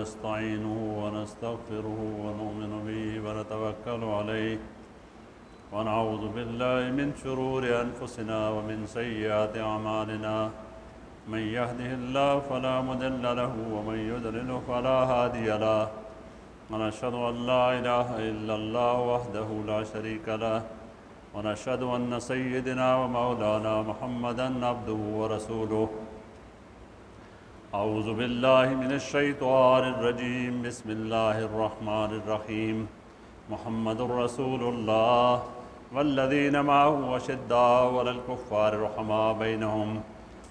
ونستعينه ونستغفره ونؤمن به ونتوكل عليه ونعوذ بالله من شرور أنفسنا ومن سيئات أعمالنا من يهده الله فلا مضل له ومن يضلل فلا هادي له ونشهد أن لا إله إلا الله وحده لا شريك له ونشهد أن سيدنا ومولانا محمدًا عبده ورسوله أعوذ بالله من الشيطان الرجيم بسم الله الرحمن الرحيم محمد رسول الله والذين معه أشداء على الكفار رحماء بينهم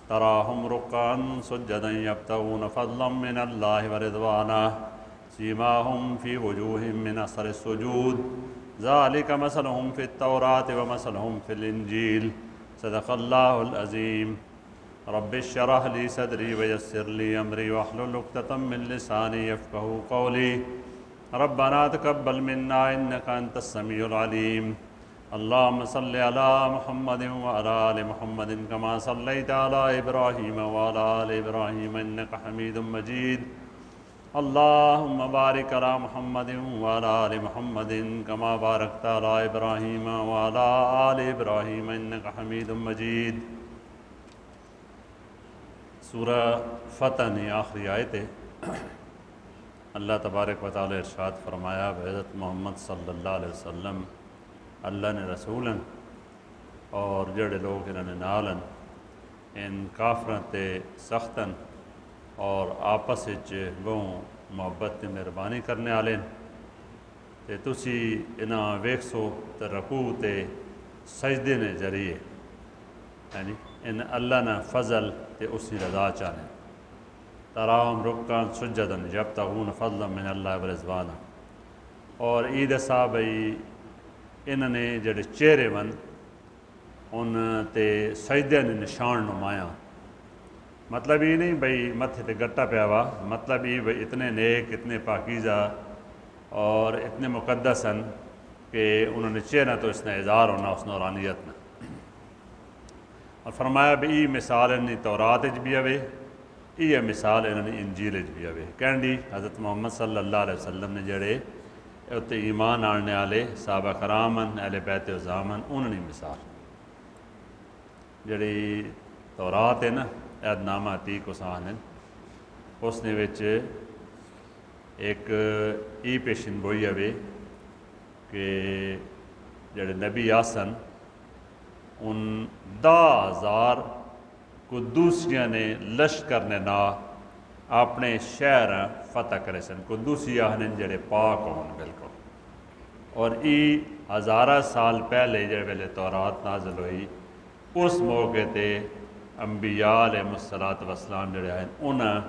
تراهم ركعا سجدا يبتغون فضلا من الله ورضوانا سيماهم في وجوههم من أثر السجود ذلك مثلهم في التوراة ومثلهم في الإنجيل صدق الله العظيم رب اشرح لي صدري ويسر لي أمري واحلل عقدة من لساني يفقهوا قولي ربنا تقبل منا إنك أنت السميع العليم اللهم صل على محمد وعلى آل محمد كما صليت على إبراهيم وعلى آل إبراهيم إنك حميد مجيد اللهم بارك على محمد وعلى آل محمد كما باركت على إبراهيم وعلى آل إبراهيم إنك حميد مجيد سورہ فتح نے آخری آیت ہے۔ اللہ تبارک و تعالی ارشاد فرمایا حضرت محمد صلی اللہ علیہ وسلم اللہ نے رسولن اور جڑے لوگ انہوں نے نالن ان کافرن تے سختن اور آپس گوں محبت تے مہربانی کرنے والے تے تسی انہاں ویکسو تے رکوع تے سجدے نے ذریعے یعنی ان اللہ نے فضل تے اسی رضا چاہنے تراہم رکعن سجدن یبتغون فضلا من اللہ ورضوانا اور عید صاحب انہوں نے جڑے چہرے ون ان تے سجدے نے نشان نمایاں مطلب یہ نہیں بھئی متھے تے گٹا پیا ہوا مطلب یہ بھئی اتنے نیک اتنے پاکیزہ اور اتنے مقدس ہیں کہ انہوں نے چہرہ تو اس نے اظہار ہونا اس نورانیت میں اور فرمایا بھی یہ مثال انہیں تورات بھی ہوئے یہ مثال انہیں انجیل بھی ہوئے کہنڈی حضرت محمد صلی اللہ علیہ وسلم نے جڑے اتنے ایمان آنے والے صحابہ کرامن اہل بیت عظامن انہوں نے مثال جڑی تورات ہے نا عہد نامہ عتیق حسان ہے اس نے وچ ایک ای پیشن گوئی ہوئے کہ جڑے نبی آسن ان 10,000 قدوسیاں نے لشکر نے نا اپنے شہر فتح کرے سن قدوسی آہنن جڑے پاک ہون بالکل اور ای 1000 سال پہلے جڑے ویلے تورات نازل ہوئی اس موقع تے انبیاء علیہ السلام جڑے ہیں انہاں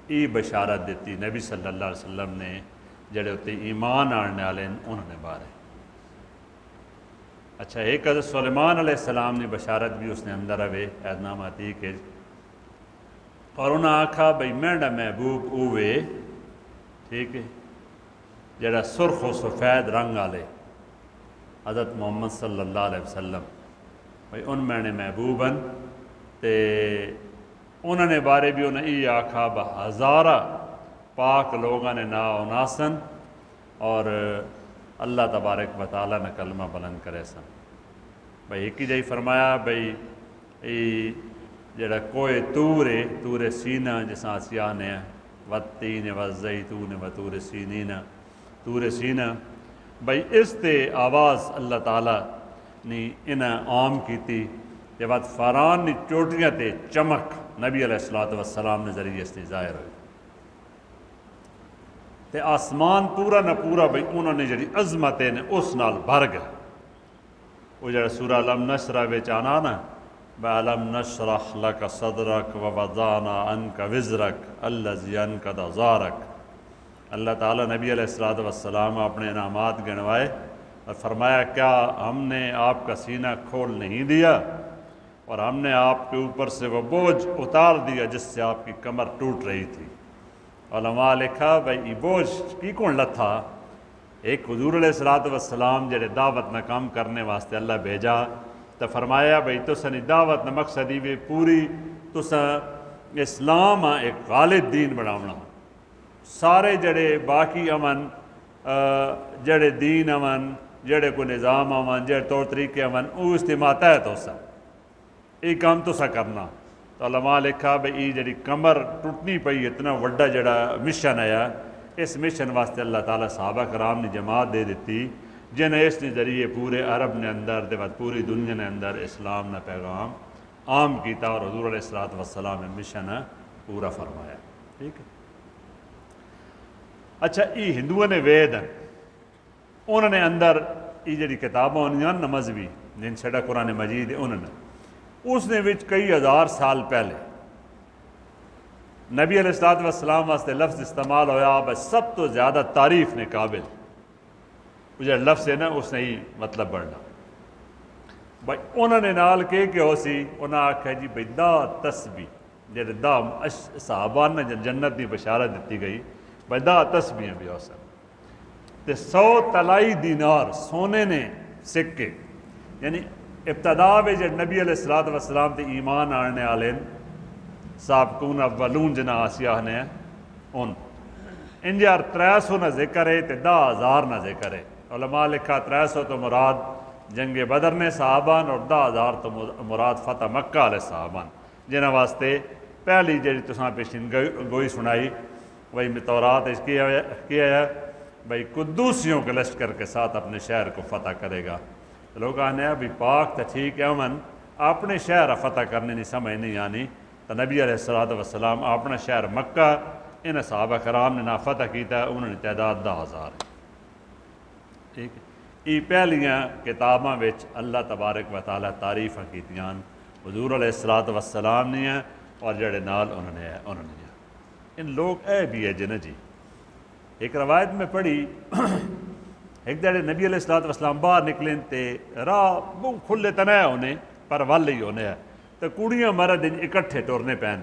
ای بشارت دیتی نبی صلی اللہ علیہ وسلم نے جڑے ہوتے ایمان آنے والے انہوں نے بارے اچھا ایک حضرت سلیمان علیہ السلام نے بشارت بھی اس نے اندر ہوئے عہد نامہ عتیق ہے اور انہاں آکھا بھئی میرا محبوب اوے ٹھیک ہے جڑا سرخ و سفید رنگ والے حضرت محمد صلی اللہ علیہ وسلم بھئی ان میں محبوباً تے انہوں نے بارے بھی انہیں یہ آکھا بہزارہ پاک لوگاں نے نا ناسن اور اللہ تبارک و تعالیٰ نے کلمہ بلند کرے سن بھئی ایک ہی جائی فرمایا بھئی جڑا کوئی تور سینہ جساں سیانے والتین والزیتون وطور سینین تور سینہ بھئی اس تے آواز اللہ تعالیٰ نے انہیں عام کیتی کہ بعد فاران نے چوٹیاں تے چمک نبی علیہ السلام نے ذریعے اس نے ظاہر ہوئی تے آسمان پورا نہ پورا بھئی انہوں نے جڑی عظمتیں نے اس نال بھر گئے وہ جڑا سورہ علم نشرہ وچ آنا نا بَعَلَمْ نَشْرَحْ لَكَ صَدْرَكَ وَوَضَعْنَا عَنْكَ وِزْرَكَ الَّذِي أَنْقَضَ ظَهْرَكَ اللہ تعالیٰ نبی علیہ السلام اپنے انعامات گنوائے اور فرمایا کیا ہم نے آپ کا سینہ کھول نہیں دیا اور ہم نے آپ کے اوپر سے وہ بوجھ اتار دیا جس سے آپ کی کمر ٹوٹ رہی تھی علماء لکھا بھئی یہ بوجھ کی کون لتھا ایک حضور علیہ السلام جڑے دعوت نہ کام کرنے واسطے اللہ بھیجا تو فرمایا بھئی تسنی دعوت نہ مقصدی بھی پوری تسا اسلام ایک غالب دین بناونا سارے جڑے باقی امن جڑے دین امن جڑے کو نظام امن جڑے طور طریقے امن وہ استعمال تحت ہو سا یہ کام تو سا کرنا تو علماء لکھا بھئی یہ جڑی کمر ٹوٹنی پئی اتنا وڈا جڑا مشن آیا اس مشن واسطے اللہ تعالیٰ صحابہ کرام نے جماعت دے دیتی جن اس نے ذریعے پورے عرب نے اندر دے بعد پوری دنیا نے اندر اسلام نے پیغام عام کیتا اور حضور علیہ الصلوۃ والسلام نے مشن پورا فرمایا ٹھیک ہے۔ اچھا یہ ہندوؤں نے وید ہیں انہوں نے اندر یہ جڑی کتابیں ہونیاں نا مذہبی جن چھڑا قرآن مجید ہے انہوں نے اس نے وچ کئی ہزار سال پہلے نبی علیہ الصلوۃ والسلام واسطے لفظ استعمال ہویا بس سب تو زیادہ تعریف نے قابل وہ جو لفظ ہے نا اس نے ہی مطلب بڑھنا بھائی انہوں نے نال کہ ہو سی انہوں نے آکھا جی بھائی دا تسبیح جڑے دا صحابہ نے جنت کی بشارت دیتی گئی بھائی دا تسبیح بھی ہو سن تے 100 طلائی دینار سونے نے سکے یعنی ابتدا میں جب نبی علیہ الصلوۃ والسلام تے ایمان آنے والے سابقون اولون جنا آسیاہ نے ان جار 300 نہ ذکر ہے تے 10,000 نہ ذکر ہے علماء لکھا 300 تو مراد جنگ بدر نے صحابان اور 10,000 تو مراد فتح مکہ علیہ صحابان جنہاں واسطے پہلی جڑی تساں پیشین گوئی سنائی وہی تورات اس کیا ہے بھائی قدوسیوں کے لشکر کے ساتھ اپنے شہر کو فتح کرے گا لوگ آنے ابھی پاک تا ٹھیک ہے امن اپنے شہر فتح کرنے نہیں سمجھ نہیں آنی تو نبی علیہ الصلوۃ والسلام اپنا شہر مکہ ان صحابہ کرام نے نہ فتح کیتا ہے انہوں نے تعداد 10,000 ہے ٹھیک ہے۔ یہ پہلیاں کتاباں وچ اللہ تبارک و تعالیٰ تعریفاں کیتیاں حضور علیہ الصلوۃ والسلام نے ہیں اور جڑے نال انہوں نے ان لوگ اے بھی ہے جنہیں جی ایک روایت میں پڑھی ایک دڑے نبی علیہ الصلوۃ والسلام باہر نکلیں تے راہ بہت کھلے تنہ ہونے پر ول ہی ہونے ہے تو کڑیاں مرد اکٹھے ٹورنے پین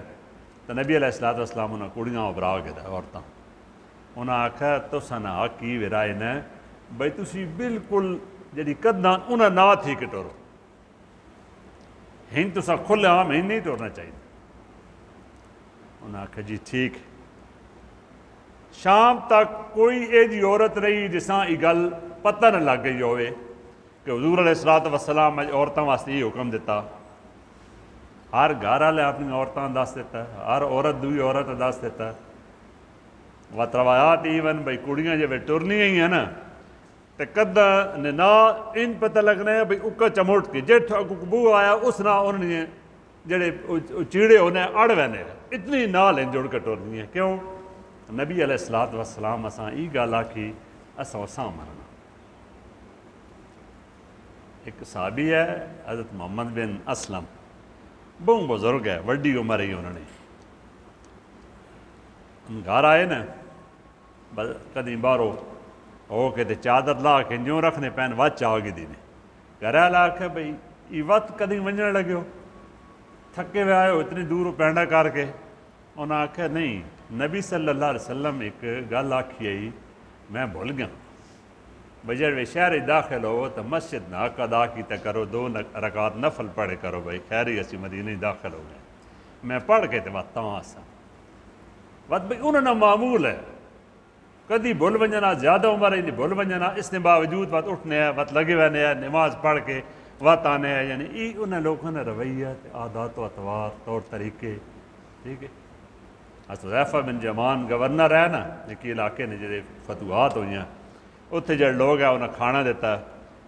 تو نبی علیہ الصلوۃ والسلام انہاں کڑیاں ابرا کے دے عورتاں انہاں آکھا تو سنا کی ورائے نے بھائی تسی بالکل جڑی قداں انہاں نہ تھی کہ ٹورو ہن تسا کھلے عام ہن نہیں ٹورنا چاہیے انہاں آکھا جی ٹھیک شام تک کوئی اے جی عورت رہی جساں یہ گل پتہ نہ لگ گئی ہوئے کہ حضور علیہ الصلوۃ والسلام عورتوں واسطے یہ حکم دیتا ہر گھر والے اپنی عورتوں دس دیتا ہر عورت دوئی عورت دس دیتا وت روایات ایون بھائی کڑیاں جب ٹرنی ہی ہیں نا تو کداں نے نہ ان پتہ لگنا ہے بھائی اکا چموٹ کے جیٹ بو آیا اس نہ انہوں نے جڑے چیڑے ہونے اڑ وینے اتنی نال ہیں جڑ کے ٹرنی ہیں کیوں نبی علیہ الصلوۃ والسلام اساں ای گل آکھی اساں اساں مرنا ایک صحابی ہے حضرت محمد بن اسلم بہت بزرگ ہے وڈی عمر ہی انہوں نے گھر آئے نا کدیں باہروں ہو کے تے چادر لا کے جو رکھنے پین وچ آ گئی دینے گھر والا آکھے بھئی یہ وقت کدیں ونجن لگے ہو تھکے ہوئے آئے ہو اتنی دور پینڈا کر کے انہوں نے آکھا نہیں نبی صلی اللہ علیہ وسلم ایک گل آکھی آئی میں بھول گیا بجر میں شہر داخل ہو تو مسجد نہ ادا کیتا کرو 2 رکعت نفل پڑھے کرو بھائی خیری اسی مدینہ داخل ہو گئے میں پڑھ کے تو بات آسا بات بھائی انہوں نے معمول ہے کدی بھول ونجنا زیادہ عمر ہے نہیں بھول ونجنا اس نے باوجود بات اٹھنے ہے بات لگے ہونے ہے نماز پڑھ کے وقت آنے ہیں یعنی یہ انہیں لوگوں نے رویہ عادات و اطوار طور طریقے ٹھیک ہے حذیفہ بن یمان گورنر ہے نا ایک علاقے نے جڑے فتوحات ہوئی ہیں اتنے جڑے لوگ ہیں انہیں کھانا دیتا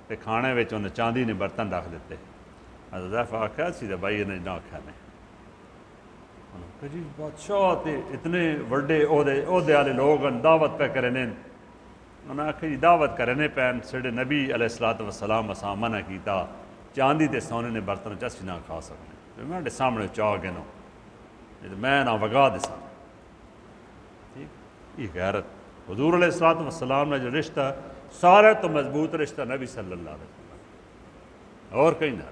تو کھانے وچ انہیں چاندی نے برتن رکھ دیتے حذیفہ آکھا سی تو بھائی انہیں نہ کھانے جی بادشاہ تے اتنے وڈے عہدے والے لوگ دعوت پہ کرنے انہیں آخیا جی دعوت کرنے پین سڈے نبی علیہ الصلوۃ والسلام اساں منع کیتا چاندی تے سونے نے برتن چسی نہ کھا سکنے میں سامنے چاہ گئے نو میں نہ وگا دسا ٹھیک یہ غیرت حضور علیہ الصلوۃ والسلام نے جو رشتہ سارے تو مضبوط رشتہ نبی صلی اللہ علیہ وسلم اور کہیں نہ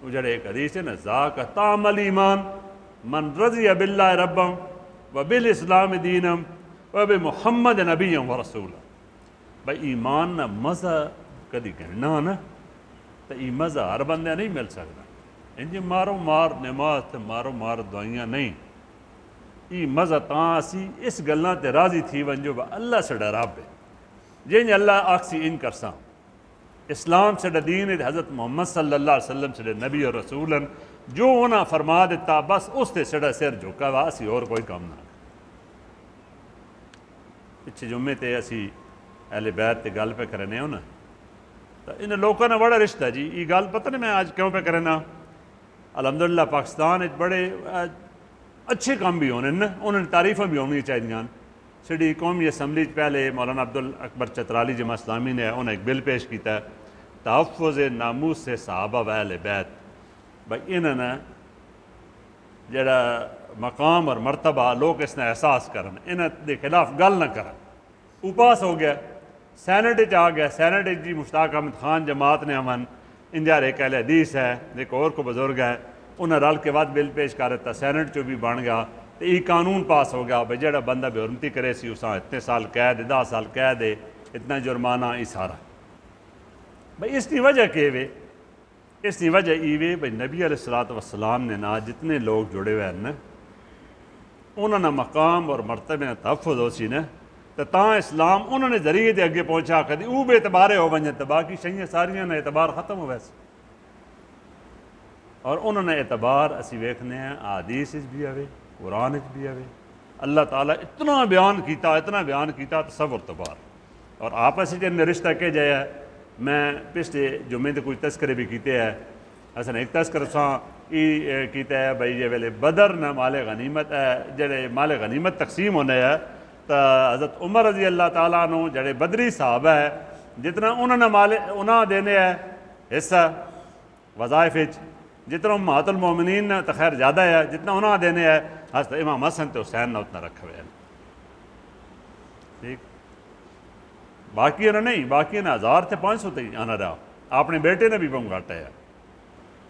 وہ جڑے ایک حدیث ہے نا ذاک طعم الایمان من رضی باللہ ربم و بالاسلام دینم و بمحمد نبیم و رسول بھائی ایمان نہ مزہ کدی گھننا نا تو یہ مزہ ہر بندے نہیں مل سکتا ان جی مارو مار نماز تے مارو مار دعائیاں نہیں ای مزہ تاں اسی اس گلاں تے راضی تھی ونجو با اللہ سے ڈراب ہے جن اللہ آکسی ان کرساں اسلام سے دین حضرت محمد صلی اللہ علیہ وسلم سے نبی اور رسولن جو انہاں فرما دیتا بس اس تے سڑا سر جھکا وا اسی اور کوئی کام نہ پچھے جمعے تے اسی اہل بیت تے گل پہ کرنے ہو نا تو ان لوگوں نے بڑا رشتہ جی یہ گل پتہ نہیں میں آج کیوں پہ کرنا الحمدللہ پاکستان بڑے اچھے کام بھی ہونے انہوں نے تعریفیں بھی ہونی چاہیے سڈی قومی اسمبلی پہلے مولانا عبدالاکبر چترالی جمع اسلامی نے انہیں ایک بل پیش کیتا ہے تحفظ ناموس سے صحابہ و اہل بیت بھائی انہوں نے جڑا مقام اور مرتبہ لوگ اس نے احساس کرن انہوں دے خلاف گل نہ کرن وہ پاس ہو گیا سینٹ آ گیا سینٹ جی مشتاق احمد خان جماعت نے امن انجار ایک اہل حدیث ہے ایک اور کو بزرگ ہے انہیں رل کے بعد بل پیش کر دیتا سینٹ چو بھی بن گیا تو یہ قانون پاس ہو گیا بھائی جڑا بندہ بے حرمتی کرے سی اساں اتنے سال قید 10 سال قید ہے اتنا جرمانہ یہ سارا بھائی اس کی وجہ کہ وے اس کی وجہ یہ وے بھائی نبی علیہ الصلوۃ والسلام نے نہ جتنے لوگ جڑے ہوئے ہیں انہوں نے مقام اور مرتبے نے تحفظ ہو سی نا تو تاں اسلام انہوں نے ذریعے دے اگے پہنچا کر وہ بے اعتبارے ہو ونجن تو باقی شہیاں ساریاں نے اعتبار ختم ہو ویسے اور انہوں نے اعتبار اسی ویکھنے ہیں حدیث بھی آوے قرآن بھی آوے اللہ تعالیٰ اتنا بیان کیتا تصور تبار اور آپس میں رشتہ کہ جایا میں پچھلے جمعے تے کوئی تذکرے بھی کیتے ہیں اصل ایک تذکر ساں یہ کیتا ہے بھائی جے ویلے بدر نہ مال غنیمت ہے جڑے مال غنیمت تقسیم ہونے ہے تو حضرت عمر رضی اللہ تعالیٰ عنہ جڑے بدری صحابہ ہے جتنا انہوں نے انہاں دینے ہے حصہ وظائف جتنا امہات المومنین تو خیر زیادہ ہے جتنا انہوں نے دینے ہے حضرت امام حسن تے حسین نے اتنا رکھا ہوئے ہیں ٹھیک باقی انہوں نہیں باقی انہیں 1000 تے 500 تے آنا رہا اپنے بیٹے نے بھی بہت گھٹ ہے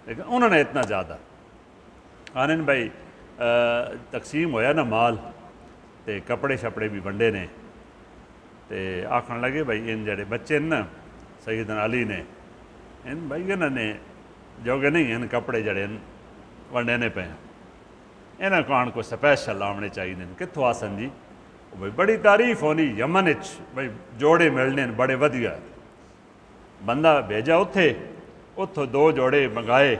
لیکن انہوں نے اتنا زیادہ آنن بھائی تقسیم ہویا نا مال تے کپڑے شپڑے بھی ونڈے نے تے آکھن لگے بھائی ان جڑے بچے نا سیدنا علی نے ان بھائی انہوں نے جو کہ نہیں ان کپڑے جڑے ونڈے نے پہ انہوں کون کو سپیشل آمنے چاہیے کتوں آسن جی بھائی بڑی تعریف ہونی یمن بھائی جوڑے ملنے بڑے ودیا بندہ بھیجا اتھوں 2 جوڑے منگائے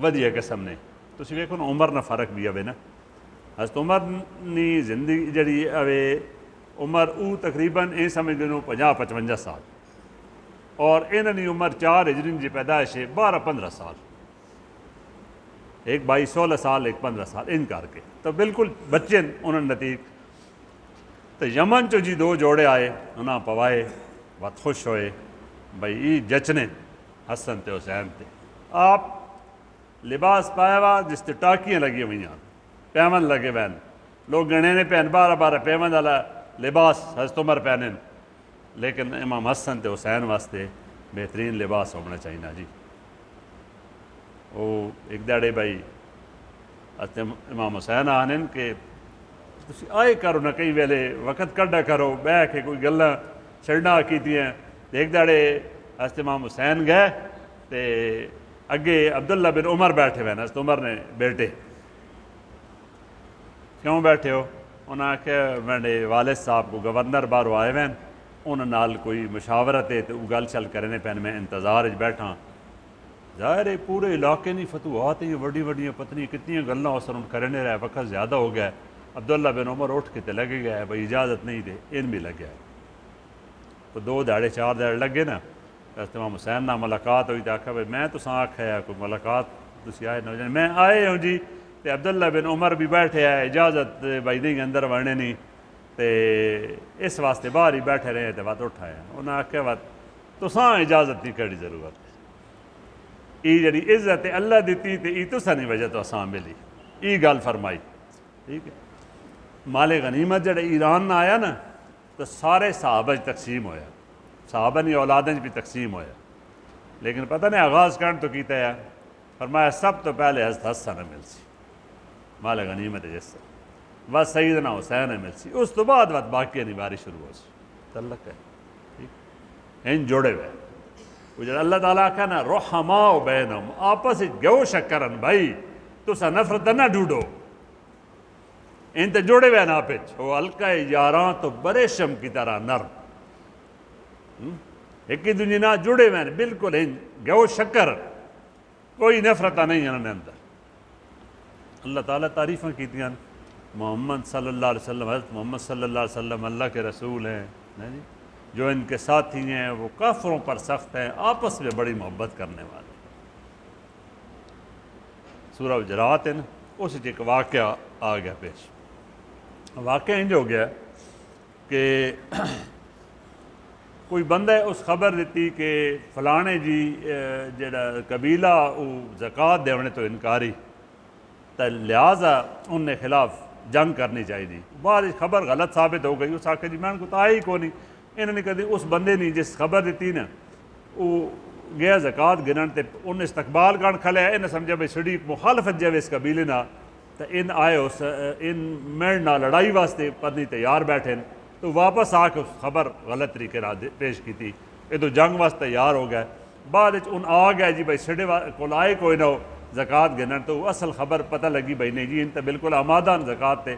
ودیا قسم نے تسی ویکھو نا عمر نہ فرق بھی آوے نا حضرت عمر نی زندگی جڑی آوے عمر او تقریباً یہ سمجھ لو 50-55 سال اور انہوں نے عمر 4 ہجری جی پیدائش ہے 12-15 سال ایک 22-16 سال ایک 15 سال ان کر کے تو بالکل بچے انہوں نے نتیق تو یمن چو جی 2 جوڑے آئے انہاں پوائے بہت خوش ہوئے بھائی یہ جچنے حسن تے حسین تے آپ لباس پایا ہوا جس تے ٹاکیاں لگی ہوئی ہیں پیمن لگے ہوئے لوگ گنے نے پہن 12 پیمن والا لباس حضرت عمر پہنن لیکن امام حسن تے حسین واسطے بہترین لباس ہونا چاہیے جی وہ ایک دہڑے بھائی امام حسین آنن کہ تسی آئے کرو نہ کئی ویلے وقت کڈا کرو بہ کے کوئی گلاں چھڑنا کیتیاں ایک دہڑے حضرت امام حسین گئے تے اگے عبداللہ بن عمر بیٹھے ہوئے حضرت عمر نے بیٹے کیوں بیٹھے ہو انہوں نے آخیا میرے والد صاحب کو گورنر باہروں آئے ہوئے انہوں نال کوئی مشاورت ہے تو وہ گل چل کرنے پہن میں انتظار بیٹھا ظاہر ہے پورے علاقے نہیں فتوحات ہیں وڈی وڈیاں پتنی کتنی گلاں اس ان کرنے رہے وقت زیادہ ہو گیا عبداللہ بن عمر اٹھ کے تے لگے گیا ہے بھائی اجازت نہیں دے ان بھی لگیا ہے تو 2 دہاڑے 4 دہاڑے لگے نا حضرت امام حسین نہ ملاقات ہوئی تو آخیا بھائی میں تو آخیا کوئی ملاقات تسی آئے نہ میں آئے ہوں جی تے عبداللہ بن عمر بھی بیٹھے ہے اجازت بھائی نہیں اندر ورنے نہیں تے اس واسطے باہر ہی بیٹھے رہے تے بات اٹھایا انہوں نے آخیا بات تساں اجازت نہیں کری ضرورت یہ جڑی عزت اللہ دیتی تے یہ تساں نہیں وجہ تو اساں ملی یہ گل فرمائی ٹھیک ہے مال غنیمت جڑے ایران نہ آیا نا تو سارے صحابہ تقسیم ہویا صحابہ نہیں اولادیں بھی تقسیم ہویا لیکن پتہ نہیں آغاز کرن تو کیتا ہے فرمایا سب تو پہلے حضرت حسن نے مل سی مال غنیمت جس سے بس سیدنا حسین نے مل سی اس تو بعد باقی نہیں باری شروع ہو سی تعلق ہے ٹھیک ان جوڑے ہوئے وہ جڑا اللہ تعالیٰ کا نا رحماء بینہم آپس گو شکرن بھائی تسا نفرت نہ ڈوڈو ان تے جوڑے ہوئے نا پچ وہ ہلکا یاراں تو بڑے شم کی طرح نرم، ایک ہی دنیا نہ جڑے ہوئے ہیں بالکل گو شکر، کوئی نفرتہ نہیں انہوں نے اندر۔ اللہ تعالیٰ تعریفیں کیتیاں محمد صلی اللہ علیہ وسلم، حضرت محمد صلی اللہ علیہ وسلم اللہ کے رسول ہیں جی، جو ان کے ساتھی ہیں وہ کافروں پر سخت ہیں، آپس میں بڑی محبت کرنے والے۔ سورہ حجرات ہے نا، اس ایک واقعہ آ گیا پیش۔ واقعہ انج ہو گیا کہ کوئی بندہ اس خبر دیتی کہ فلانے جی جڑا قبیلہ وہ زکوٰۃ دینے تو انکاری، تو لہٰذا ان کے خلاف جنگ کرنی چاہیے۔ بعد خبر غلط ثابت ہو گئی، اس آخر جی میں کو تو آئی کو نہیں، انہوں نے کہتے اس بندے نے جس خبر دیتی نا وہ گیا زکوٰۃ گنن تے ان استقبال کرن کھلیا، انہیں سمجھا بھائی سڑی مخالفت جائے اس قبیلے نہ، تو ان آئے اس ان میڑنا لڑائی واسطے پڑھنی تیار بیٹھے، تو واپس آ کے اس خبر غلط طریقے پیش کی تھی، یہ تو جنگ واسطے تیار ہو گئے۔ بعد ان آ گیا جی بھائی سڑے کو آئے کوئی نہ ہو زکوٰۃ گنن، تو اصل خبر پتہ لگی بھائی نہیں جی ان تو بالکل آمادان زکوٰۃ تے،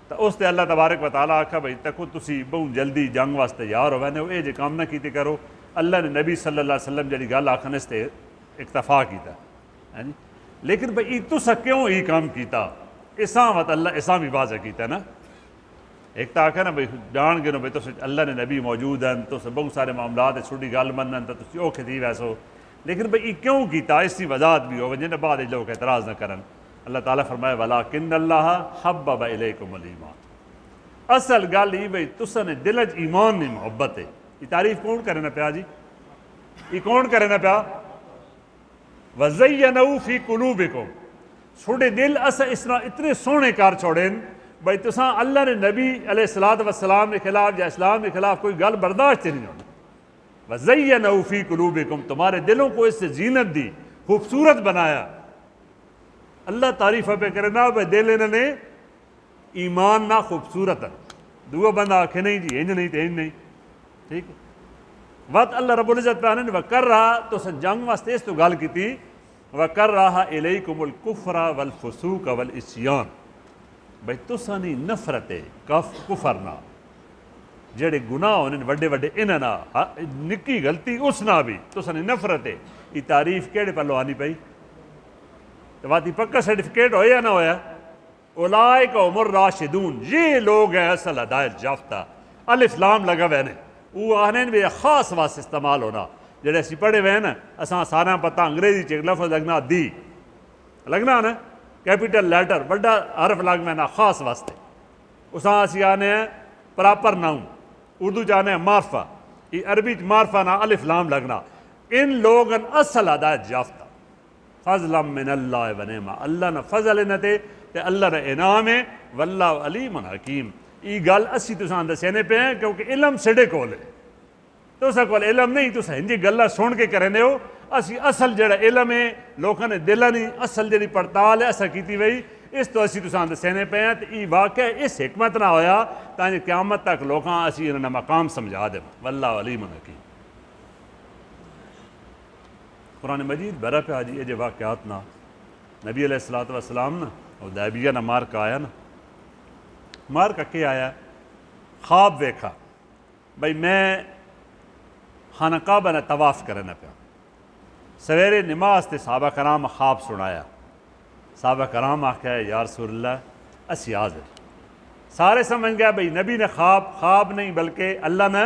تو اس تے اللہ تبارک و تعالیٰ آکھا بھائی تکو تسی بہت جلدی جنگ واسطے تیار ہو نے یہ جے کام نہ کیتے کرو۔ اللہ نے نبی صلی اللہ علیہ وسلم جڑی گل آکھن اس تے اکتفا کیتا ہے جی، لیکن بھئی تسا کیوں یہ کام کیتا، اساں وت اللہ اساں بھی واضح کیتا ہے نا۔ ایک تو آکھا نا بھئی جان گے نو بھئی تس اللہ نے نبی موجود ہیں، تس بہت سارے معاملات چھوٹی گل منن تو تسی اوکھے تھی ویسو، لیکن بھئی کیوں کیتا اس کی وضاحت بھی ہو جن بعد لوگ اعتراض نہ کرن۔ اللہ تعالیٰ فرمائے وَلَٰكِنَّ اللَّهَ حَبَّبَ إِلَيْكُمُ الْإِيمَانَ، اصل گل یہ بھئی تساں نے دل وچ ایمان نہیں محبت ہے۔ یہ تعریف کون کرے نہ پیا جی، یہ کون کرے نہ پیا؟ وَزَيَّنَهُ فِي قُلُوبِكُمْ، چھوڑے دل اسا اس طرح اتنے سونے کار چھوڑیں بھئی تساں اللہ نے نبی علیہ السلام کے خلاف یا اسلام کے خلاف کوئی گل برداشت نہیں ہونا۔ وَزَيَّنَهُ فِي قُلُوبِكُمْ، تمہارے دلوں کو اس سے زینت دی، خوبصورت بنایا۔ اللہ تعریف پہ کرے نا بھئی دل انہوں نے ایمان نہ خوبصورت ہے، دو بندہ آکھے نہیں جی انج نہیں تو انج نہیں، ٹھیک ہے۔ وقت اللہ رب العزت پہ آنے وَكَرَّهَا، تو سن جنگ واسطے اس تو گل کی تھی وَكَرَّهَا إِلَيْكُمُ الْكُفْرَ وَالْفُسُوقَ وَالْعِصْيَانَ، بھئی تساں نہیں نفرت ہے کفر نہ، جڑے گناہ ہونے وڈے وڈے انہاں نہ، نکی غلطی اس نہ بھی تساں نہیں نفرت ہے۔ یہ تعریف کیڑے پہلو آنی پئی؟ تو واتی پکا سرٹیفکیٹ ہویا یا نہ ہویا؟ اولئک هم الراشدون، یہ لوگ ہیں اصل ہدایت یافتہ۔ الف لام لگا ہوئے نے، وہ آنے بھی خاص واسطے استعمال ہونا، جڑے اسی پڑھے ہوئے ہیں نا اساں سارا پتہ انگریزی چ لفظ لگنا دی لگنا نا، کیپیٹل لیٹر بڑا حرف لگ میں نا خاص واسطے، اساں اسی آنے ہیں پراپر ناؤن، اردو چاہنے ہیں معرفہ، یہ عربی معرفہ نا الف لام لگنا۔ ان لوگن اصل ہدایت یافتہ، فضلا من اللہ ونعمہ، اللہ نے فضل نہ تے اللہ نے انعام ہے، واللہ علیم حکیم۔ یہ گل اسی تساں دسینے پہ ہیں کیونکہ علم سڑے کول ہے، تساں کول علم نہیں، تساں ہنجی گلہ سن کے کرنے ہو، اسی اصل جڑا علم ہے لوگوں نے دلہ نہیں، اصل جڑی پڑتال ہے اسا کیتی وئی، اس تو اسی تساں دسینے پہ ہیں۔ تو یہ واقعہ اس حکمت نہ ہویا تاکہ قیامت تک لوگاں اسی انہوں نے مقام سمجھا دے، واللہ علیم حکیم۔ قرآن مجید برا پہ آجی یہ واقعات نا، نبی علیہ السلام نا حدیبیہ نا مار کا آیا نا، مار کا کیا آیا؟ خواب ویکھا بھئی میں خانہ کعبہ نے طواف کرنا پیا، سویرے نماز تے صحابہ کرام خواب سنایا، صحابہ کرام آکھا ہے یا رسول اللہ اسی حاضر، سارے سمجھ گیا بھئی نبی نے خواب نہیں بلکہ اللہ نے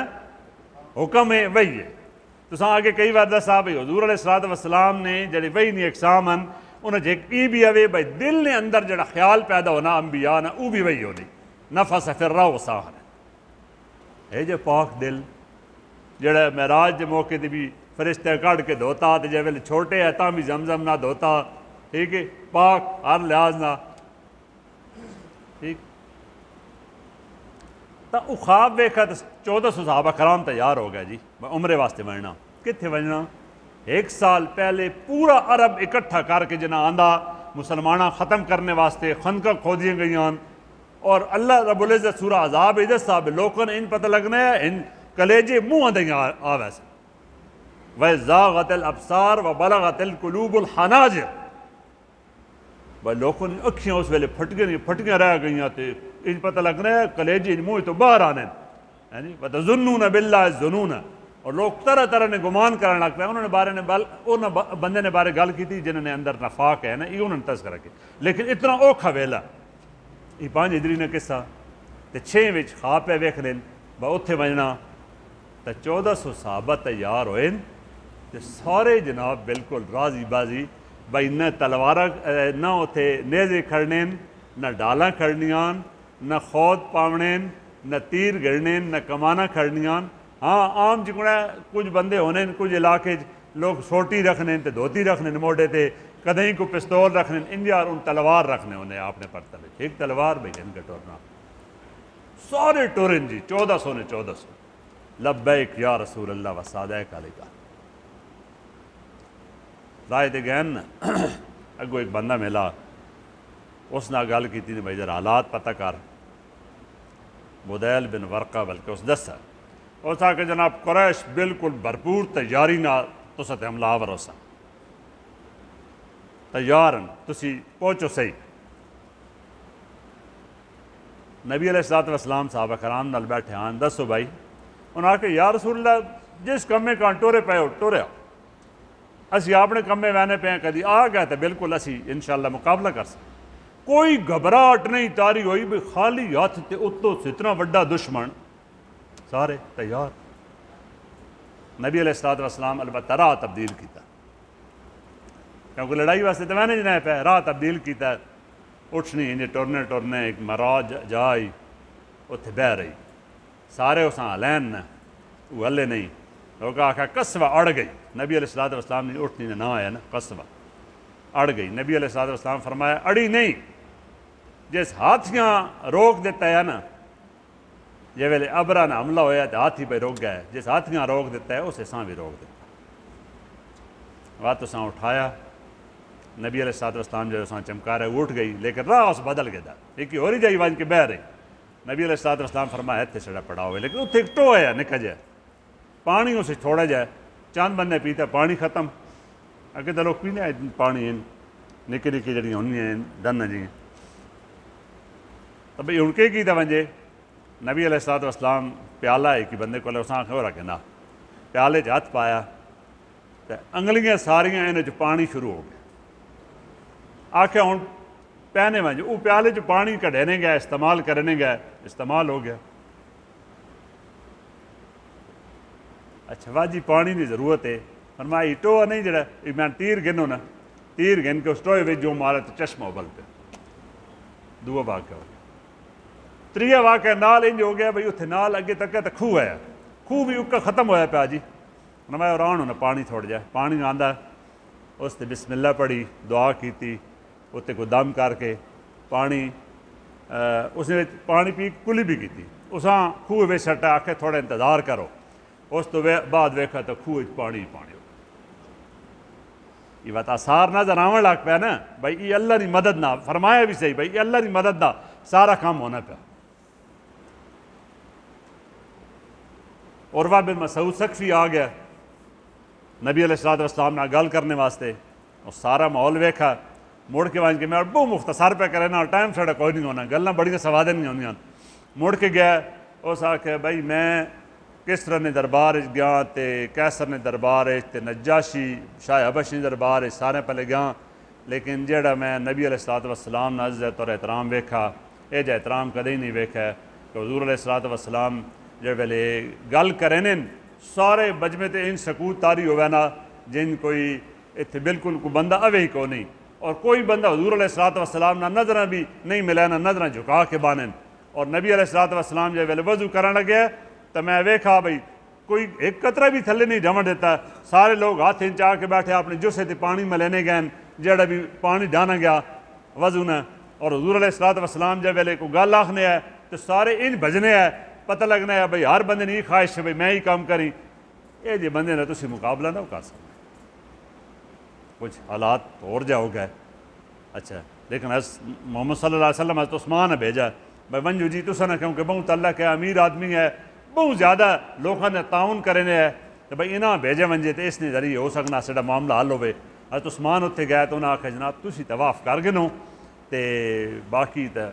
حکم ہے وہی ہے۔ تو ساں آگے کئی بار دسا بھئی حضور علیہ السلام نے جڑے وہی نہیں اقسام ہیں انہیں جے بھی آوے بھئی دل نے اندر جڑا خیال پیدا ہونا انبیاء نا وہ بھی وہی ہونی، نفس فی الروع ساہن ہے جو پاک دل جڑا معراج دے موقع تے بھی فرشتے کڑ کے دھوتا، تے جے ویلے چھوٹے ہے تاں بھی زمزم نہ دھوتا، ٹھیک ہے، پاک ہر لحاظ نہ، ٹھیک۔ تا وہ خواب ویکھا تو 1400 صحابہ کرام تیار ہو گیا جی میں عمرے واسطے بننا، کتنے بننا؟ 1 سال پہلے پورا عرب اکٹھا کر کے جنا آندہ مسلمانہ ختم کرنے واسطے خندق کھودیاں گئیاں، اور اللہ رب العزت سورہ عذاب عزت صاحب لوگوں نے ان پتہ لگنا ہے ان کلیجے منہ آدھیں آوے سے وَإِذَا زَاغَتِ الْأَبْصَارُ وَبَلَغَتِ الْقُلُوبُ الْحَنَاجِرَ، بھائی لوگوں نے اکھیاں اس ویلے پھٹکیاں رہ گئیاں تے ان پتہ لگ رہا ہے کلیجے منہ تو باہر آنے یعنی وَتَظُنُّونَ بِاللَّهِ الظُّنُونَ اور لوگ طرح طرح نے گمان کرنے لگ پے انہوں نے بارے نے بندے نے بارے گل کی تھی جنہوں نے اندر نفاق ہے نا یہ انہوں نے تذکرہ کیا لیکن اتنا اوکھا ویلا یہ 5 ہجری نے قصہ تے 6 وچ خواب پہ ویکھ لین با اتھے وجنا تے 1400 صحابہ تیار ہوئے تے سارے جناب بالکل راضی بازی بھائی نہ تلوار نہ اتھے نیزے کھڑنے نہ ڈالاں کھڑنیاں نہ خود پاونے نہ تیر گڑنے نہ کمانا کھڑنیاں ہاں عام چکنا کچھ بندے ہونے کچھ علاقے لوگ سوٹی رکھنے تے دھوتی رکھنے موڈے تے کدیں کو پستول رکھنے انجا ان تلوار رکھنے ہونے آپ نے پڑھتا ہے ایک تلوار بھائی جن کا ٹورنا سارے ٹورن جی 1400 نے 1400 لبیک یا رسول اللہ و صادق علیکہ رائے دے گئے نا اگو ایک بندہ ملا اس نے گل کی تھی بھائی ذرا حالات پتہ کر بدیل بن ورقہ بلکہ اس دسا اس آ کہ جناب قریش بالکل بھرپور تیاری نہ تسا تے حملہ آور ہوسا تیار تسی پہنچو صحیح نبی علیہ الصلوۃ والسلام صحابہ کرام نال بیٹھے آن دسو بھائی انہاں کہ یا رسول اللہ جس کمے کان ٹورے پے ہو ٹوریا اسی اپنے کمے وینے پہ کدی آ گئے تو بالکل اسی انشاءاللہ مقابلہ کر سکتے کوئی گھبراہٹ نہیں تاری ہوئی بھی خالی ہاتھ تے اتو سے اتنا بڑا دشمن سارے تیار نبی علیہ الصلوۃ والسلام البتہ راہ تبدیل کیتا کیونکہ لڑائی واسطے تو میں نے جنہیں پہ راہ تبدیل کیتا اٹھنی انجے ٹورنے ایک مراج جائی اتھے بہ رہی سارے اساں ہلین وہ ہلے نہیں لوگ آکھا قصوہ اڑ گئی نبی علیہ الصلوۃ والسلام نے اٹھنی نے نہ آیا نا قصوہ اڑ گئی نبی علیہ الصلوۃ والسلام فرمایا اڑی نہیں جس ہاتھیاں روک دیتا ہے نا جے ویلے ابرا نہ حملہ ہویا تو ہاتھی پہ روک گئے جس ہاتھیاں روک دیتا ہے اسے ساں بھی روک دیتا بات اساں اٹھایا نبی علیہ الصلوۃ والسلام جو اساں چمکارے اٹھ گئی لیکن راہ اس بدل گیا ایک ہو رہی جائی وان کے بہ رہی نبی علیہ الصلوۃ والسلام فرمایا اتنے سڑا پڑا ہوئے لیکن اتنے ایک ٹو ہے نکا جائے پانی اسے چھوڑا جائے چند بندے پیتا پانی ختم اگے تو لوگ پینے پانی نکی نکی جڑی ہونی ہیں ڈن جی تو بھئی ان کے کی تھا ونجے نبی علیہ الصلوۃ والسلام پیالہ ہے کہ بندے کو لے اساں ہو رکھے نا پیالے ہاتھ پایا تو انگلیاں ساریاں انہیں جو پانی شروع ہو گیا آکھے ہوں پہنے ونجے وہ پیالے جو پانی کڈھنے گیا استعمال کرنے گیا استعمال ہو گیا اچھا واجی پانی کی ضرورت ہے فرمایا ٹوہ نہیں جڑا میں تیر گنو نا تیر گن کے اس ٹوئے وچ جو مارے تو چشمہ ابل پہ دو واقعہ ہو گیا تریہ واقعہ نال انج ہو گیا بھئی اتنے نال اگے تک تو خوہ ہے خوہ بھی اکا ختم ہویا پیا جی فرمایا ران ہونا پانی تھوڑ جائے پانی آندا اس تے بسم اللہ پڑھی دعا کیتی اتنے کو دم کر کے پانی اس نے پانی پی کلی بھی کیتی اساں خوہ وچ سٹا آکھے تھوڑا انتظار کرو اس تو بعد ویکھا تو خوہ پانی پانی ہو یہ بات آثار نظر آون لگ پیا نا بھائی یہ اللہ کی مدد نہ فرمایا بھی صحیح بھائی یہ اللہ کی مدد نہ سارا کام ہونا پیا عروہ بن مسعود ثقفی آ گیا نبی علیہ الصلوۃ والسلام نے گل کرنے واسطے اور سارا ماحول ویکھا مڑ کے وان کے میں بہت مختصر پہ کرے نا ٹائم ساڑا کوئی نہیں ہونا گلاں بڑی سوادیں نہیں ہونیاں مڑ کے گیا اس آکھیا بھائی میں کسرا نے دربار گیا تے کیسر نے دربار تے نجاشی شاہ حبش نے دربار سارے پہلے گیا لیکن جیڑا میں نبی علیہ الصلوۃ والسلام نے عزت اور احترام ویکھا یہ جا احترام کدی نہیں ویکھا کہ حضور علیہ الصلوۃ والسلام جے ویلے گل کریں سارے بجمے تے ان سکوت تاری ہوئے نا جن کوئی اتنے بالکل کوئی بندہ اوے ہی کو نہیں اور کوئی بندہ حضور علیہ الصلوۃ والسلام نہ نظریں بھی نہیں ملے نہ نظریں جھکا کے بانن اور نبی علیہ الصلوۃ والسلام جے ویلے وضو کرن لگے تو میں ویکھا بھئی کوئی ایک قطرہ بھی تھلے نہیں جمع دیتا سارے لوگ ہاتھ چاہ کے بیٹھے اپنے جسے تے پانی میں لینے گئے جڑا بھی پانی ڈانا گیا وضو نے اور حضور علیہ الصلوۃ والسلام جب ویلے کو گل آخنے ہے تو سارے ان بھجنے ہے پتہ لگنا ہے بھئی ہر بندے نے یہ خواہش ہے بھئی میں ہی کام کری یہ جی بندے نے تسی مقابلہ نہ کر سکتے کچھ حالات اور جاؤ گئے اچھا لیکن محمد صلی اللہ علیہ وسلم حضرت عثمان نے بھیجا بھئی ونجو جی تسا نہ کیونکہ بہت اللہ کے امیر آدمی ہے بہت زیادہ لوگوں نے تعاون کرنے ہے تو بھئی انہاں بھیجے ونجے تو اس نے ذریعے ہو سکنا ساڈا معاملہ حل ہوئے حضرت عثمان اتنے گئے تو انہاں آکھا جناب تسی طواف کر گنو تے باقی تے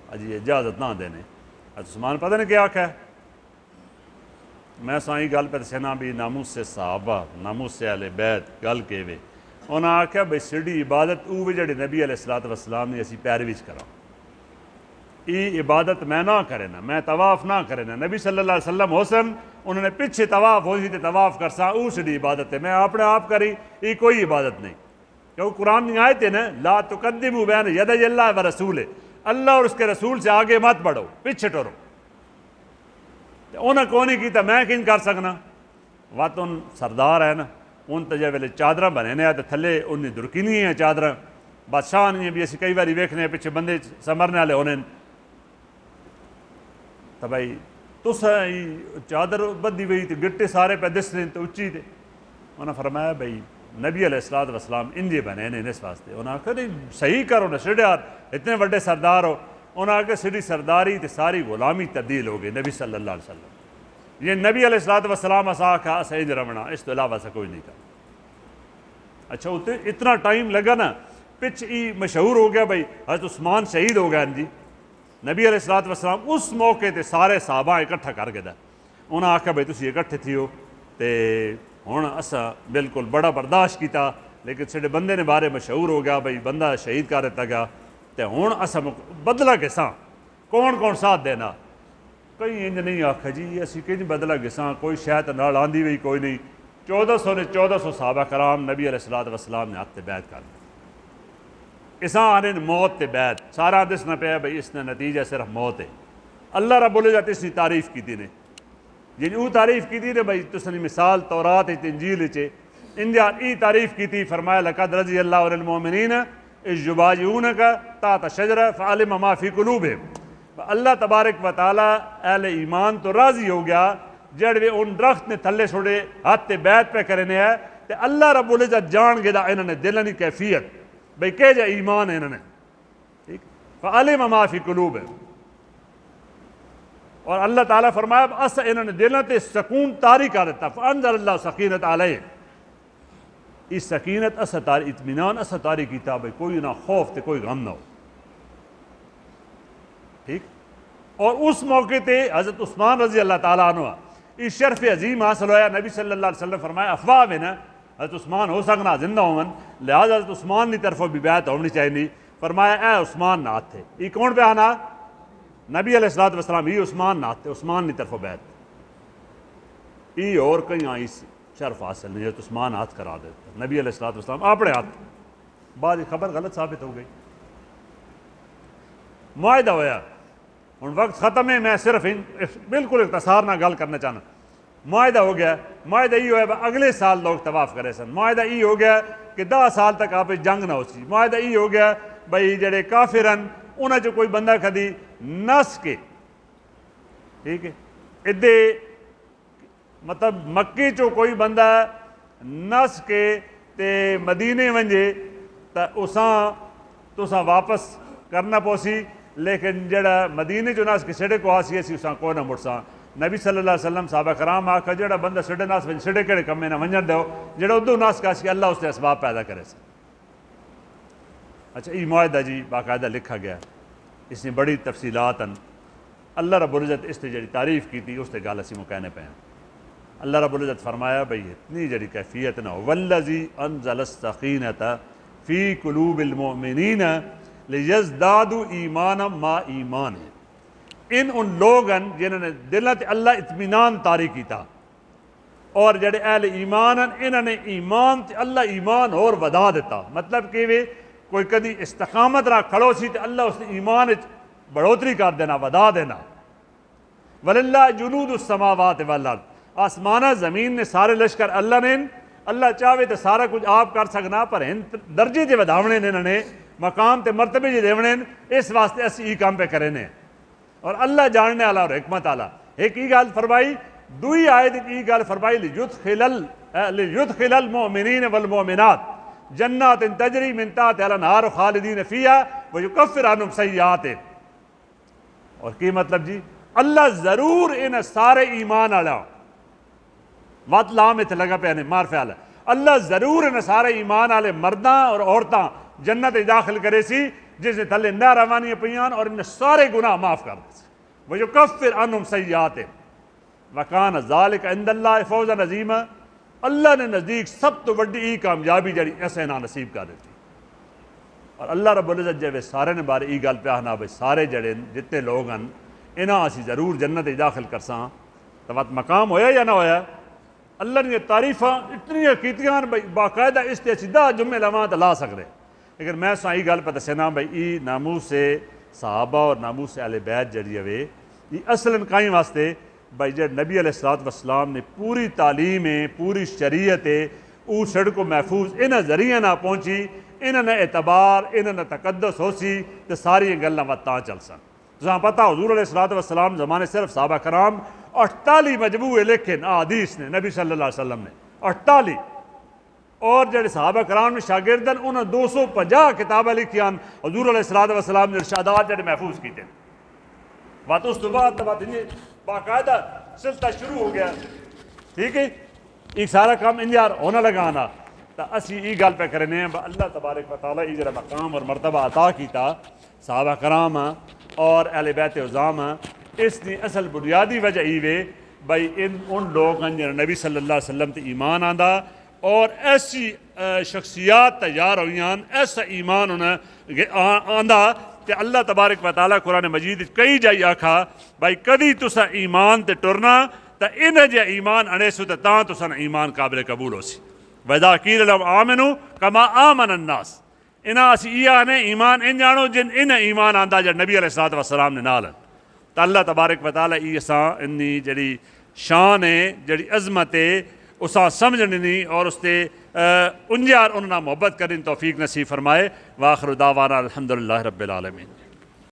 اجی اجازت نہ دینے عثمان پتہ نہیں کیا آکھا ہے میں سائیں گل پہ دسنا بھی ناموس سے صحابہ ناموس سے اہل بیت گل کے وے انہاں آکھا بھئی سیڑھی عبادت اوہ جڑے نبی علیہ السلام نے اسی پیروی کراں ای عبادت میں نہ کرے نا میں طواف نہ کرے نا نبی صلی اللہ علیہ وسلم حسن انہوں نے پیچھے طواف ہو سی تے طواف کرساں او سیڑھی عبادت ہے میں اپنے آپ کری ای کوئی عبادت نہیں کیونکہ قرآن میں آیت ہے نا لا تقدموا بین یدی اللہ و رسول اللہ اور اس کے رسول سے آگے مت بڑھو پیچھے ٹرو انہیں کون نہیں کیتا میں کن کر سکنا وقت ان سردار ہے نا ان تے جے ویلے چادراں بنے نے تے تھلے انہیں درکنی ہیں چادراں بادشاہ نہیں بھی اسی کئی باری ویکھنے پیچھے بندے سمرنے والے ہونے تو بھائی تساں چادر بدھی ہوئی تے گٹے سارے پہ دسنے تے اچھی تے انہاں فرمایا بھائی نبی علیہ السلام انجے بنے نے اس واسطے انہاں کہا نہیں صحیح کرو نا سیڑھیار اتنے بڑے سردار ہو انہاں کہا سیڑھی سرداری تے ساری غلامی تبدیل ہو گئی نبی صلی اللہ علیہ وسلم یہ نبی علیہ السلام اسا کہا صحیح رمنا اس تو علاوہ سے کوئی نہیں کہا اچھا اتنا ٹائم لگا نا پچ ای مشہور ہو گیا بھائی حضرت عثمان شہید ہو گیا جی نبی علیہ السلام اس موقع تے سارے صحابہ اکٹھا کر کے دا انہاں آکھا بھائی تسی اکٹھے تھیو تے ہن اسا بالکل بڑا برداشت کیتا لیکن سڈے بندے نے بارے مشہور ہو گیا بھائی بندہ شہید کر دیتا گیا تے ہن اسا بدلا کساں کون کون ساتھ دینا کئی انج نہیں آکھا جی اسی کنج بدلا گساں کوئی شاید نال آندی ہوئی کوئی نہیں 1400 صحابہ کرام نبی علیہ السلام نے ہاتھ بیعت کر دی اساں آنے موت تے بیعت سارا دسنا پیا بھائی اس نے نتیجہ صرف موت ہے اللہ رب العزت اس کی تعریف کی نے جن او تعریف کی نے بھائی تسنی مثال تورات تے انجیل چے اندیا ای تعریف کی فرمایا لقد رضی اللہ عن المؤمنین اذ یبایعونک تحت الشجرۃ فعلم ما فی قلوبہم اللہ تبارک و تعالی اہل ایمان تو راضی ہو گیا جڑے ان درخت نے تھلے چھوڑے ہاتھ تے بیعت پہ کرنے ہے تے اللہ رب العزت جان گے دا انہوں نے دلانی کیفیت بھئی کہ جا ایمان ہے انہوں نے ٹھیک فعلم ما فی قلوبہم اور اللہ تعالیٰ فرمایا اس انہوں نے دلوں تے سکون طاری کر دیتا فانزل اللہ سکینت علیہ اس سکینت اس طاری اطمینان اس طاری کیتا بھئی کوئی نہ خوف تے کوئی غم نہ ہو ٹھیک اور اس موقع تے حضرت عثمان رضی اللہ تعالیٰ عنہ اس شرف عظیم حاصل ہویا نبی صلی اللہ علیہ وسلم فرمایا افواہ میں نا حضرت عثمان ہو سکنا زندہ ہون لہذا حضرت عثمان کی طرف بھی بیعت ہونی چاہیے فرمایا اے عثمان نات تھے یہ کون پہ آنا نبی علیہ السلام یہ عثمان نات تھے عثمان کی طرف بیعت یہ اور کہیں آئی شرف حاصل نہیں حضرت عثمان ہاتھ کرا دیتا نبی علیہ السلام اپنے ہاتھ بعد خبر غلط ثابت ہو گئی معاہدہ ہویا ہوں وقت ختم ہے میں صرف بالکل اختصار نہ گل کرنا چاہنا معاہدہ ہو گیا معاہدہ یہ ہوا اگلے سال لوگ طواف کرے سن معاہدہ یہ ہو گیا کہ 10 سال تک آپ جنگ نہ ہو سی معاہدہ یہ ہو گیا بھائی جڑے کافر ہیں انہاں چ کوئی بندہ کدی نس کے ٹھیک ہے ادے مطلب مکی چو کوئی بندہ نس کے تے مدینے ونجے تا اساں واپس کرنا پوسی لیکن جڑا مدینے جو ناس کے سڑے کو آسی اسی اساں کوئی نہ مڑساں نبی صلی اللہ علیہ وسلم صحابہ کرام آکھا جڑا بندہ سڑے ناس ونج سڑے کڑے کمے نہ ونجن دیو جڑا ادو ناس کا سی اللہ اس نے اسباب پیدا کرے سا اچھا یہ معاہدہ جی باقاعدہ لکھا گیا اس نے بڑی تفصیلات اللہ رب العزت اس نے جڑی تعریف کی تھی اس نے گال اسی مکہنے پہ ہیں اللہ رب العزت فرمایا بھئی اتنی جڑی کیفیت نہ والذی انزل السکینۃ فی قلوب المؤمنین لیزدادوا ایمانا ما ایمان ان لوگن جنہوں نے دلت اللہ اطمینان طاری کیتا اور جڑے اہل ایمان انہوں نے ایمان تے اللہ ایمان اور ودا دیتا مطلب کہ وہ کوئی کدی استقامت رہا کھڑو سی تے اللہ اس نے ایمان بڑھوتری کر دینا ودا دینا وللہ جنود السماوات والارض آسمانہ زمین نے سارے لشکر اللہ نے اللہ چاہے تو سارا کچھ آپ کر سکنا پر درجے جے وداونے نے انہوں نے مقام تے مرتبے جے دیونے اس واسطے اسی ای کام پہ کرے نے اور اللہ جاننے والا اور حکمت والا ایک ای گل فرمائی دوئی آیت ای گل فرمائی لیدخل المؤمنین والمؤمنات جنات تجری من تحتہا الانہار خالدین فیہا ویکفر عنہم سیئات اور کی مطلب جی اللہ ضرور ان سارے ایمان والا وات لام اتنے لگا پہ مار فعل اللہ ضرور ان سارے ایمان والے مرداں اور عورتاں جنت داخل کرے سی جس دے تھلے نہ روانیاں پیان اور انہیں سارے گناہ معاف کر دے وَيُكَفِّرْ عَنْهُمْ سَيِّئَاتِهِمْ وَكَانَ ذَلِكَ عِنْدَ اللَّهِ فَوْزًا عَظِيمًا اللہ نے نزدیک سب تو بڑی کامیابی جڑی ایسے نہ نصیب کر دیتی اور اللہ رب العزت جب سارے نے بارے ای گل پہ آنا بھائی سارے جڑے جتنے لوگ ہیں انہاں اسی ضرور جنت داخل کرساں تو وقت مقام ہویا یا نہ ہویا اللہ نے تعریفاں اتنی کیتیاں بھائی باقاعدہ اس تے سیدھا جمعے لواں تے لا سکدے لیکن میں سا ای گل پہ دسنا بھائی ای ناموس صحابہ اور ناموس اہل بیت جڑی ہوئے یہ اصلاً کائیں واسطے بھائی جب نبی علیہ السلام نے پوری تعلیم پوری شریعت او سڑ کو محفوظ انہاں ذریعے نہ پہنچی انہاں نے اعتبار انہاں نے تقدس ہو سی تو ساری گلاں وتاں چل سن تساں پتہ حضور علیہ السلام زمانے صرف صحابہ کرام 48 مجموعے لکھے احادیث نے نبی صلی اللہ علیہ وسلم نے 48 اور جڑے صحابہ کرام نے شاگردن انہاں 250 کتابیں لکھیاں حضور علیہ السلام نے ارشادات جڑے محفوظ کیتے بات اس تو بعد باقاعدہ سلسلہ شروع ہو گیا ٹھیک ہے ایک سارا کام انجار ہونا لگانا تو اسی ای گل پہ کرنے ہیں اللہ تبارک و تعالیٰ ای جڑا مقام اور مرتبہ عطا کیتا صحابہ کرام اور اہل بیت عظام اس کی اصل بنیادی وجہ ای وے بھائی ان لوگ ہیں جنہوں نبی صلی اللہ علیہ وسلم تے ایمان آندا اور ایسی شخصیات تیار ہوئیاں ایسا ایمان انہیں آندا کہ اللہ تبارک و تعالیٰ قرآن مجید کئی جائی آکھا بھائی کدی تسا ایمان تے ٹرنا تا انہیں جا ایمان انے سو تا تسا ایمان قابل قبول ہو سی وَإِذَا قِيلَ لَهُمْ آمِنُوا كَمَا آمَنَ النَّاسِ انہاں اسی یہ آنے ایمان ان جانو جن انہیں ایمان آندا جا نبی علیہ السلام نے نالن تا اللہ تبارک و تعالیٰ ایسا انی جڑی شان ہے جڑی عظمت ہے اساں سمجھنی اور اس تے انجار انہاں محبت کرن توفیق نصیب فرمائے وآخر دعوانا الحمدللہ رب العالمین